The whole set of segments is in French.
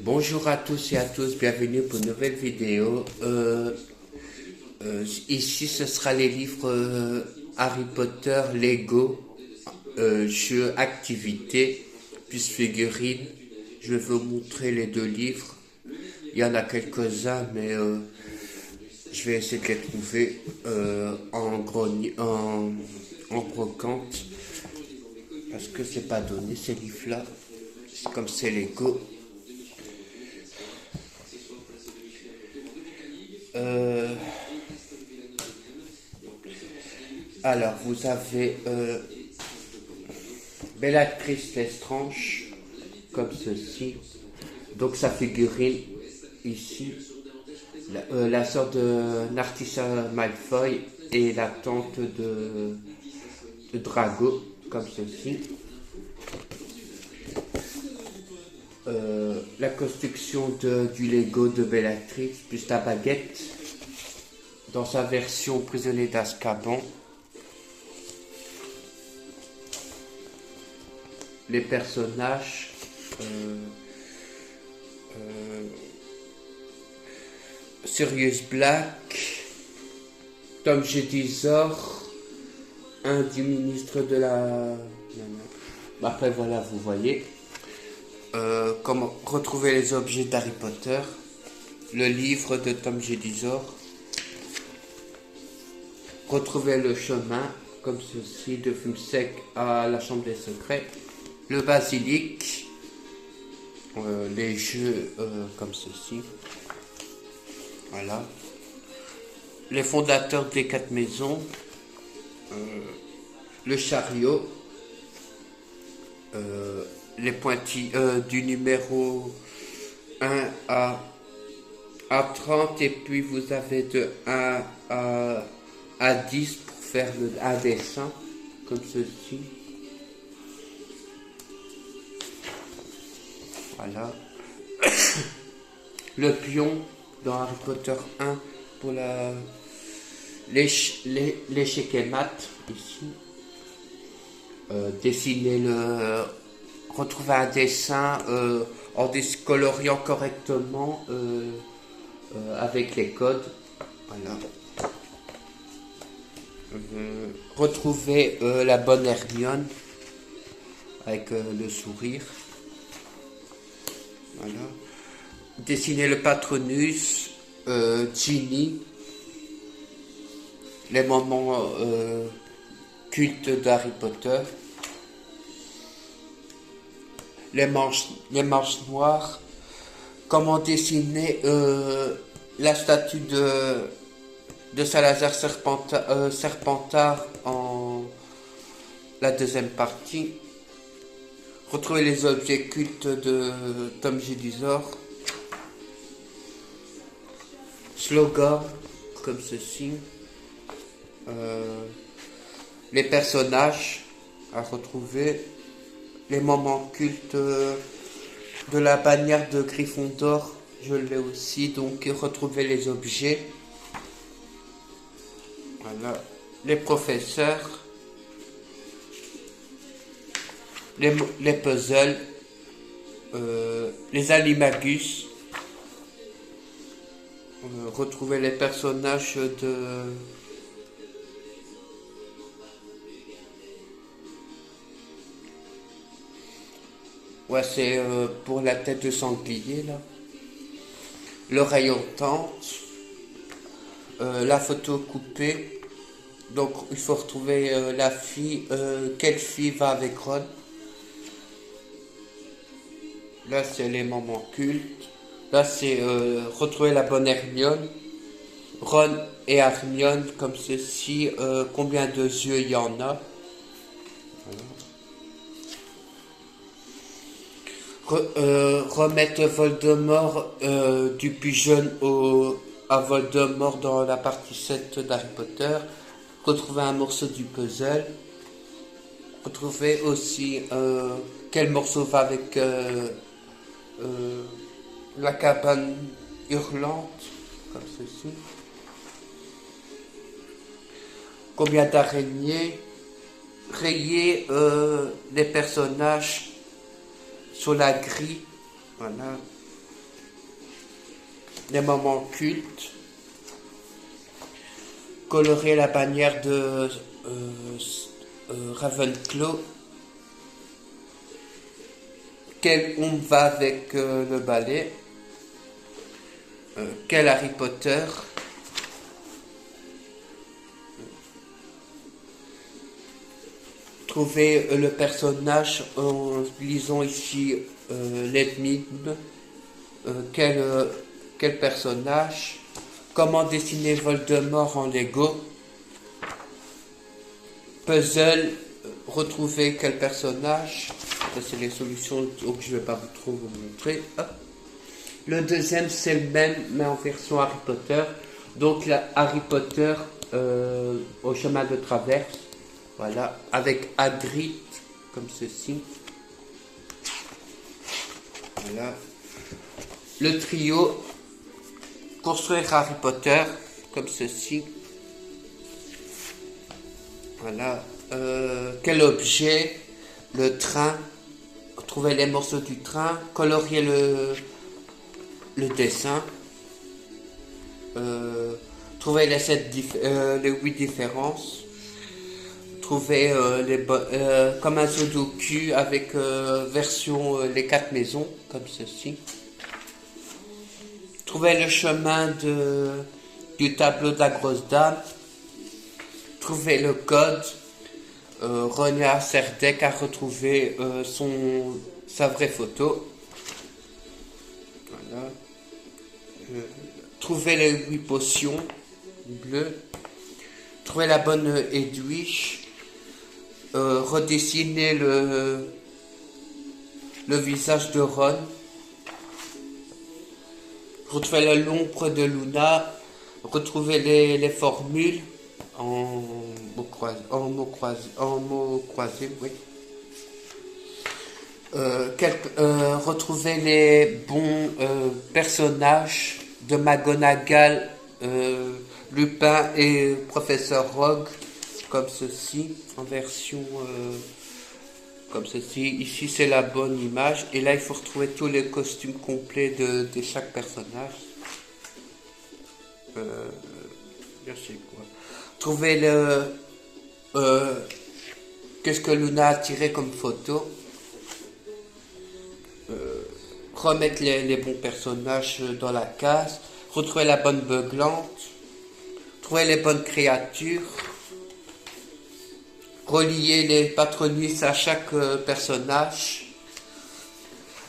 Bonjour à tous et à tous, bienvenue pour une nouvelle vidéo. Ici, ce sera les livres Harry Potter, Lego, jeux, activités, plus figurines. Je vais vous montrer les deux livres. Il y en a quelques-uns, mais je vais essayer de les trouver en brocante. Parce que c'est pas donné ces livres-là. Comme c'est Lego. Alors, vous avez Bellatrix Lestrange, comme ceci. Donc, sa figurine, ici. La sœur de Narcissa Malfoy et la tante de Drago, comme ceci. La construction du Lego de Bellatrix, plus la baguette, dans sa version prisonnier d'Azkaban. Les personnages, Sirius Black, Tom Jedusor, un du ministre de la... Après voilà, vous voyez. Comment retrouver les objets d'Harry Potter, le livre de Tom Jedusor, retrouver le chemin, comme ceci, de Fumsec à la chambre des secrets, le basilic, les jeux comme ceci, voilà, les fondateurs des 4 maisons, le chariot, les pointillés du numéro 1 à 30, et puis vous avez de 1 à 10 pour faire un dessin comme ceci. Voilà. Le pion dans Harry Potter 1 pour l'échec et mat ici. Retrouver un dessin en coloriant correctement avec les codes. Voilà. Retrouver la bonne Hermione avec le sourire. Voilà. Dessiner le Patronus, Ginny, les moments cultes d'Harry Potter, les manches noires, comment dessiner la statue de Salazar Serpentard en la deuxième partie, retrouver les objets cultes de Tom Jedusor, slogan comme ceci, les personnages à retrouver, les moments cultes de la bannière de Gryffondor, je l'ai aussi, donc retrouver les objets, voilà, les professeurs, les puzzles, les animagus, retrouver les personnages de... Ouais, c'est pour la tête de sanglier, là. L'oreille hautante, la photo coupée. Donc, il faut retrouver la fille. Quelle fille va avec Ron? Là, c'est les moments cultes. Là, c'est retrouver la bonne Hermione. Ron et Hermione, comme ceci. Combien de yeux il y en a? Remettre Voldemort du plus jeune à Voldemort dans la partie 7 d'Harry Potter. Retrouver un morceau du puzzle. Retrouver aussi quel morceau va avec la cabane hurlante, comme ceci. Combien d'araignées. Rayer les personnages sur la grille, voilà, les moments cultes, colorer la bannière de Ravenclaw, quel ombre va avec le balai, quel Harry Potter, trouver le personnage en lisant ici l'énigme, quel personnage, comment dessiner Voldemort en Lego, puzzle, retrouver quel personnage. Ça c'est les solutions, donc je ne vais pas trop vous montrer. Hop. Le deuxième c'est le même mais en version Harry Potter, donc la Harry Potter au chemin de traverse, voilà, avec Hagrid comme ceci, voilà. Le trio, construire Harry Potter comme ceci, voilà. Quel objet, le train, trouver les morceaux du train, colorier le dessin, trouver les 8 différences, trouver comme un sudoku avec version les 4 maisons, comme ceci. Trouver le chemin du tableau de la grosse dame, trouver le code. Ronia Serdec a retrouvé sa vraie photo. Voilà. Trouver les 8 potions bleues. Trouver la bonne Edwige. Redessiner le visage de Ron. Retrouver l'ombre de Luna. Retrouver les formules en mots croisés, oui. Retrouver les bons personnages de McGonagall, Lupin et Professeur Rogue, comme ceci, en version comme ceci. Ici c'est la bonne image, et là il faut retrouver tous les costumes complets de chaque personnage. Je sais quoi. Trouver qu'est-ce que Luna a tiré comme photo. Remettre les bons personnages dans la case. Retrouver la bonne beuglante. Trouver les bonnes créatures. Relier les patronus à chaque personnage.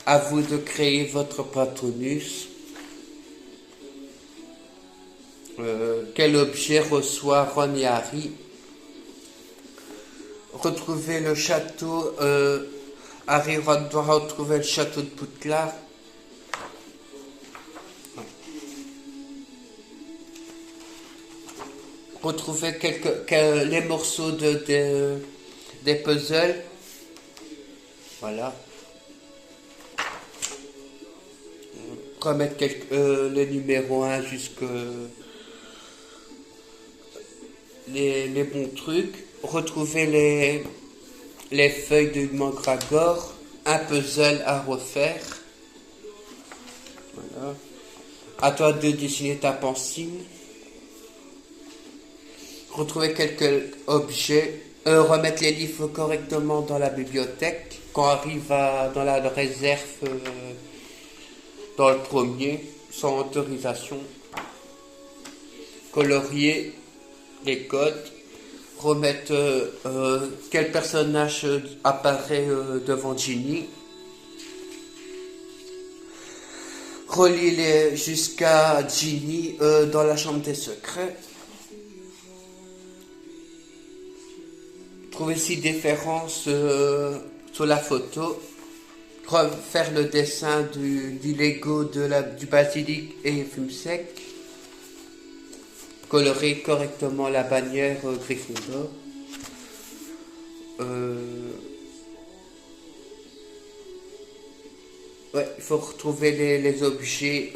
À vous de créer votre patronus. Quel objet reçoit Ron et Harry. Retrouver le château. Harry doit retrouver le château de Poudlard. Retrouver les morceaux des puzzles. Voilà. Remettre le numéro 1 jusque les bons trucs. Retrouver les feuilles de Mandragore. Un puzzle à refaire. Voilà. À toi de dessiner ta pensine. Retrouver quelques objets. Remettre les livres correctement dans la bibliothèque. Quand Harry va dans la réserve dans le premier, sans autorisation. Colorier les codes. Remettre quel personnage apparaît devant Ginny. Relier jusqu'à Ginny dans la chambre des secrets. Trouver 6 différences sur la photo. Refaire le dessin du Lego du basilic et fume sec. Colorer correctement la bannière Gryffondor. Ouais, il faut retrouver les objets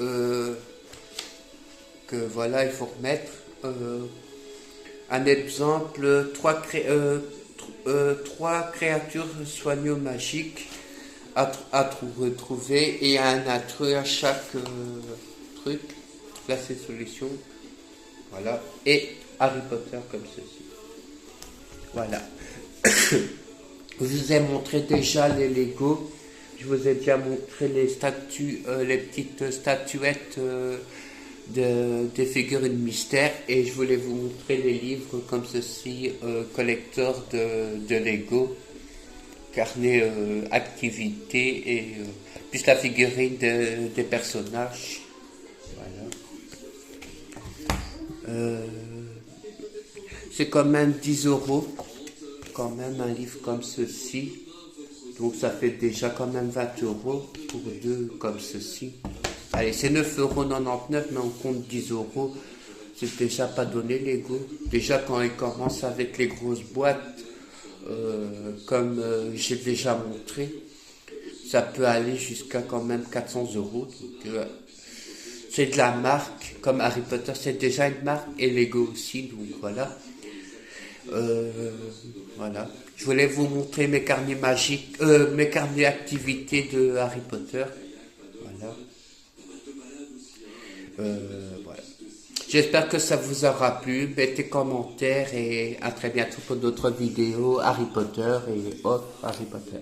que voilà, il faut remettre. Un exemple, 3 créatures soigneux magiques à retrouver et un intrus à chaque truc. glacé solution. Voilà. Et Harry Potter comme ceci. Voilà. Je vous ai montré déjà les Lego. Je vous ai déjà montré les statues, les petites statuettes des figurines mystères. Et je voulais vous montrer les livres comme ceci, collector de Lego. Carnet activité et plus la figurine des personnages. Voilà. C'est quand même 10 euros. Quand même un livre comme ceci. Donc ça fait déjà quand même 20 euros pour deux comme ceci. Allez, c'est 9,99 € mais on compte 10 euros. C'est déjà pas donné Lego. Déjà quand ils commencent avec les grosses boîtes, comme j'ai déjà montré, ça peut aller jusqu'à quand même 400 €. Donc, c'est de la marque, comme Harry Potter, c'est déjà une marque, et Lego aussi, donc voilà. Voilà. Je voulais vous montrer mes carnets magiques, mes carnets activités de Harry Potter. Voilà. Voilà. J'espère que ça vous aura plu. Mettez commentaires et à très bientôt pour d'autres vidéos Harry Potter et autres Harry Potter.